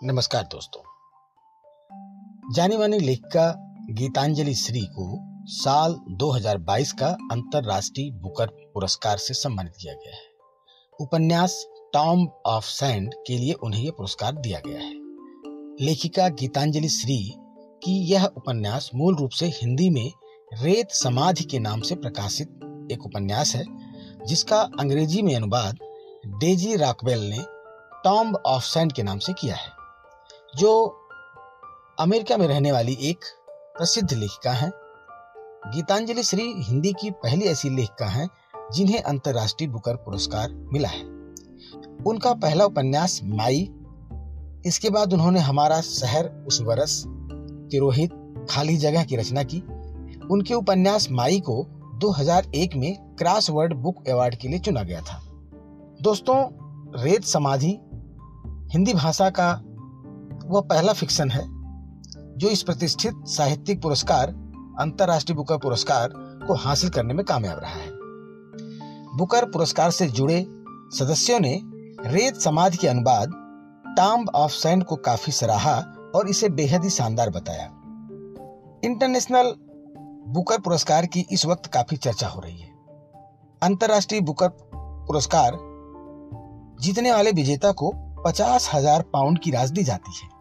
नमस्कार दोस्तों। जानी मानी लेखिका गीतांजलि श्री को साल 2022 का अंतर्राष्ट्रीय बुकर पुरस्कार से सम्मानित किया गया है। उपन्यास टॉम्ब ऑफ सैंड के लिए उन्हें यह पुरस्कार दिया गया है। लेखिका गीतांजलि श्री की यह उपन्यास मूल रूप से हिंदी में रेत समाधि के नाम से प्रकाशित एक उपन्यास है, जिसका अंग्रेजी में अनुवाद डेजी रॉकवेल ने टॉम्ब ऑफ सैंड के नाम से किया है, जो अमेरिका में रहने वाली एक प्रसिद्ध लेखिका हैं। गीतांजलि श्री हिंदी की पहली ऐसी लेखिका हैं जिन्हें अंतर्राष्ट्रीय बुकर पुरस्कार मिला है। उनका पहला उपन्यास माई, इसके बाद उन्होंने हमारा शहर उस बरस, तिरोहित, खाली जगह की रचना की। उनके उपन्यास माई को 2001 में क्रॉसवर्ड बुक अवार्ड के लिए चुना गया था। दोस्तों, रेत समाधि हिंदी भाषा का वह पहला फिक्शन है जो इस प्रतिष्ठित साहित्यिक पुरस्कार अंतर्राष्ट्रीय बुकर पुरस्कार को हासिल करने में कामयाब रहा है। बुकर पुरस्कार से जुड़े सदस्यों ने रेत समाधि के अनुवाद टॉम्ब ऑफ सैंड को काफी सराहा और इसे बेहद ही शानदार बताया। इंटरनेशनल बुकर पुरस्कार की इस वक्त काफी चर्चा हो रही है। अंतर्राष्ट्रीय बुकर पुरस्कार जीतने वाले विजेता को 50,000 पाउंड की राशि दी जाती है।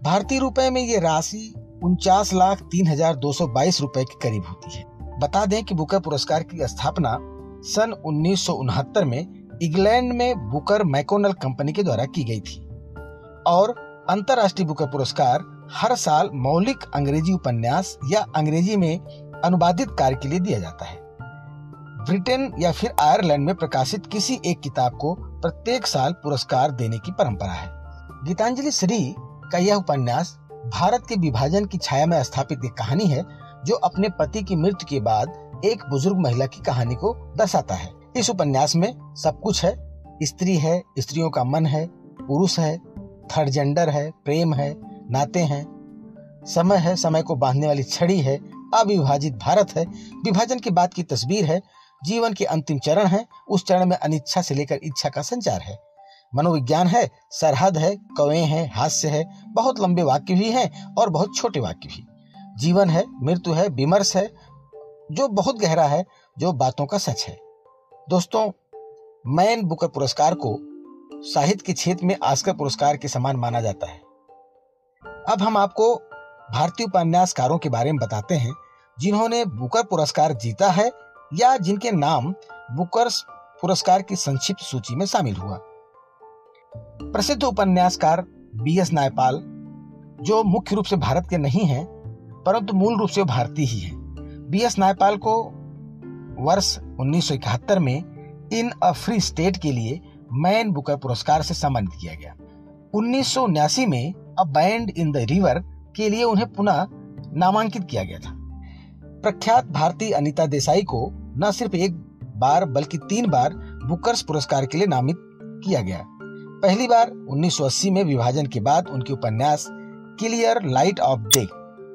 भारतीय रुपए में ये राशि 49,03,222 रुपए के करीब होती है। बता दें कि बुकर पुरस्कार की स्थापना सन 1969 में इंग्लैंड में बुकर मैकोनल कंपनी के द्वारा की गई थी और अंतर्राष्ट्रीय बुकर पुरस्कार हर साल मौलिक अंग्रेजी उपन्यास या अंग्रेजी में अनुवादित कार्य के लिए दिया जाता है। ब्रिटेन या फिर आयरलैंड में प्रकाशित किसी एक किताब को प्रत्येक साल पुरस्कार देने की परंपरा है। गीतांजलि श्री का यह उपन्यास भारत के विभाजन की छाया में स्थापित एक कहानी है, जो अपने पति की मृत्यु के बाद एक बुजुर्ग महिला की कहानी को दर्शाता है। इस उपन्यास में सब कुछ है। स्त्री है, स्त्रियों का मन है, पुरुष है, थर्ड जेंडर है, प्रेम है, नाते हैं, समय है, समय को बांधने वाली छड़ी है, अविभाजित भारत है, विभाजन के बाद की तस्वीर है, जीवन के अंतिम चरण है, उस चरण में अनिच्छा से लेकर इच्छा का संचार है, मनोविज्ञान है, सरहद है, कौवे हैं, हास्य है, बहुत लंबे वाक्य भी हैं और बहुत छोटे वाक्य भी, जीवन है, मृत्यु है, विमर्श है, जो बहुत गहरा है, जो बातों का सच है। दोस्तों, मैन बुकर पुरस्कार को साहित्य के क्षेत्र में ऑस्कर पुरस्कार के समान माना जाता है। अब हम आपको भारतीय उपन्यासकारों के बारे में बताते हैं जिन्होंने बुकर पुरस्कार जीता है या जिनके नाम बुकर पुरस्कार की संक्षिप्त सूची में शामिल हुआ। प्रसिद्ध उपन्यासकार B.S. नायपाल, जो मुख्य रूप से भारत के नहीं हैं परंतु मूल रूप से भारतीय ही हैं। B.S. नायपाल को वर्ष 1971 में इन अ फ्री स्टेट के लिए मैन बुकर पुरस्कार से सम्मानित किया गया। 1979 में a band in the river के लिए उन्हें पुनः नामांकित किया गया था। प्रख्यात भारतीय अनीता देसाई को न सिर्फ एक बार बल्कि 3 बार बुकर्स पुरस्कार के लिए नामित किया गया। पहली बार 1980 में विभाजन के बाद उनके उपन्यास क्लियर लाइट ऑफ डे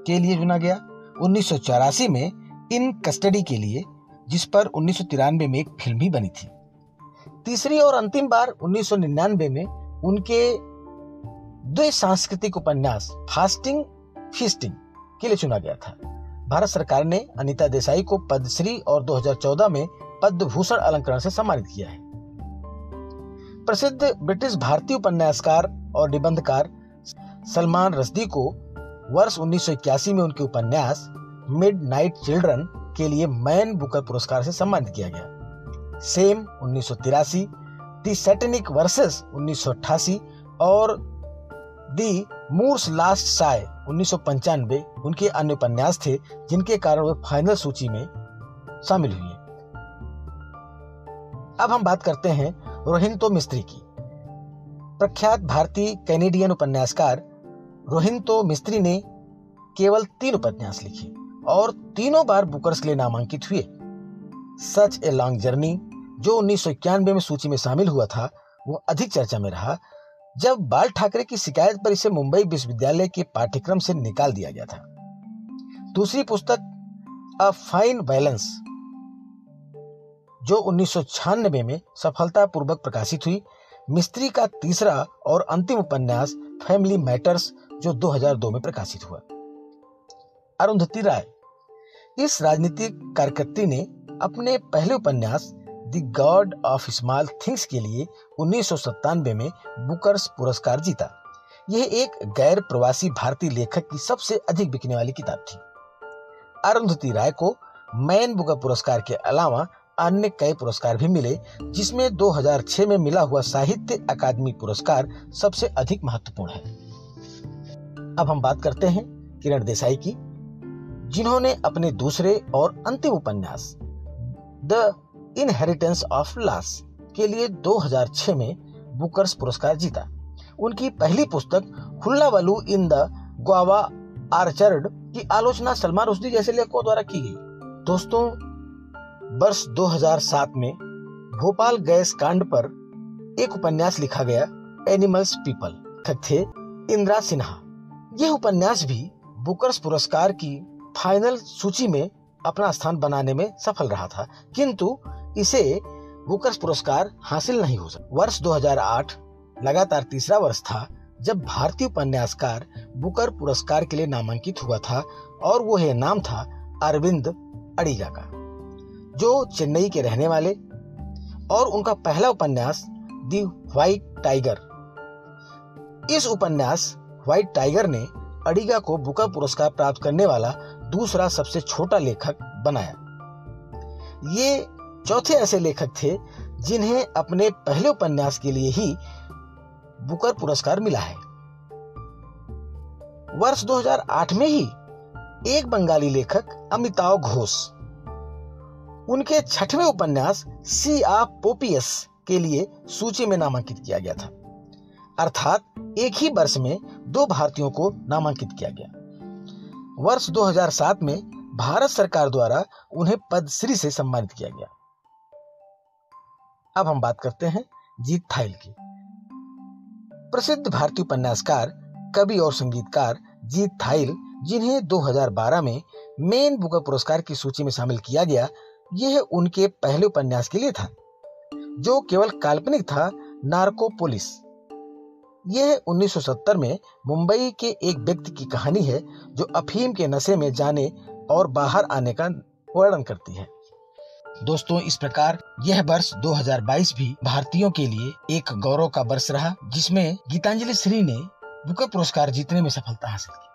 के लिए चुना गया। 1984 में इन कस्टडी के लिए, जिस पर 1993 में एक फिल्म भी बनी थी। तीसरी और अंतिम बार 1999 में उनके 2 सांस्कृतिक उपन्यास फास्टिंग फीस्टिंग के लिए चुना गया था। भारत सरकार ने अनीता देसाई को पद्मश्री और 2014 में पद्म भूषण अलंकरण से सम्मानित किया है। प्रसिद्ध ब्रिटिश भारतीय उपन्यासकार और निबंधकार सलमान रश्दी को वर्ष 1981 में उनके उपन्यास मिडनाइट चिल्ड्रन के लिए मैन बुकर पुरस्कार से सम्मानित किया गया। सेम 1983, दी सैटेनिक वर्सेस 1988 और दी मूर्स लास्ट साय 1995 उनके अन्य उपन्यास थे, जिनके कारण वे फाइनल सूची में शामिल हुए। अब हम बात करते हैं रोहिंतो मिस्त्री की। प्रख्यात भारतीय कैनेडियन उपन्यासकार रोहिंतो मिस्त्री ने केवल 3 उपन्यास लिखे और तीनों बार बुकर्स के लिए नामांकित हुए। सच ए लॉन्ग जर्नी, जो 1991 में सूची में शामिल हुआ था, वो अधिक चर्चा में रहा जब बाल ठाकरे की शिकायत पर इसे मुंबई विश्वविद्यालय के पाठ्यक्रम से निकाल दिया गया था। दूसरी पुस्तक अ फाइन बैलेंस, जो 1996 में सफलतापूर्वक प्रकाशित हुई, मिस्त्री का तीसरा और अंतिम उपन्यास फैमिली मैटर्स, जो 2002 में प्रकाशित हुआ। अरुंधति राय, इस राजनीतिक कार्यकर्त्री ने अपने पहले उपन्यास the God of small things के लिए 1997 में बुकर्स पुरस्कार जीता। यह एक गैर प्रवासी भारतीय लेखक की सबसे अधिक बिकने वाली किताब थी। अरुंधति राय को मैन बुकर पुरस्कार के अलावा अन्य कई पुरस्कार भी मिले, जिसमें 2006 में मिला हुआ साहित्य अकादमी पुरस्कार सबसे अधिक महत्वपूर्ण है। अब हम बात करते हैं किरण देसाई की, जिन्होंने अपने दूसरे और अंतिम उपन्यास द इनहेरिटेंस ऑफ लॉस के लिए 2006 में बुकर्स पुरस्कार जीता। उनकी पहली पुस्तक हुल्लावलू इन द ग्वावा आर्चर्ड की आलोचना सलमान रुश्दी जैसे लेखकों द्वारा की गई। दोस्तों, वर्ष 2007 में भोपाल गैस कांड पर एक उपन्यास लिखा गया, एनिमल्स पीपल। लेखक थे इंदिरा सिन्हा। यह उपन्यास भी बुकर्स पुरस्कार की फाइनल सूची में अपना स्थान बनाने में सफल रहा था, किंतु इसे बुकर्स पुरस्कार हासिल नहीं हो सका। वर्ष 2008 लगातार तीसरा वर्ष था जब भारतीय उपन्यासकार बुकर पुरस्कार के लिए नामांकित हुआ था, और वो यह नाम था अरविंद अडिगा का, जो चेन्नई के रहने वाले, और उनका पहला उपन्यास द व्हाइट टाइगर। इस उपन्यास व्हाइट टाइगर ने अडिगा को बुकर पुरस्कार प्राप्त करने वाला दूसरा सबसे छोटा लेखक बनाया। ये चौथे ऐसे लेखक थे जिन्हें अपने पहले उपन्यास के लिए ही बुकर पुरस्कार मिला है। वर्ष 2008 में ही एक बंगाली लेखक अमिताव घोष, उनके छठवें उपन्यास सी ऑफ पोपियस के लिए सूची में नामांकित किया गया था। अर्थात एक ही वर्ष में दो भारतीयों को नामांकित किया गया। वर्ष 2007 में भारत सरकार द्वारा उन्हें पद्मश्री से सम्मानित किया गया। अब हम बात करते हैं जीत थाइल की। प्रसिद्ध भारतीय उपन्यासकार, कवि और संगीतकार जीत थाइल, जिन्हें 2012 में मेन बुकर पुरस्कार की सूची में शामिल किया गया, यह उनके पहले उपन्यास के लिए था, जो केवल काल्पनिक था, नार्कोपोलिस। यह 1970 में मुंबई के एक व्यक्ति की कहानी है जो अफीम के नशे में जाने और बाहर आने का वर्णन करती है। दोस्तों, इस प्रकार यह वर्ष 2022 भी भारतीयों के लिए एक गौरव का वर्ष रहा, जिसमें गीतांजलि श्री ने बुकर पुरस्कार जीतने में सफलता हासिल की।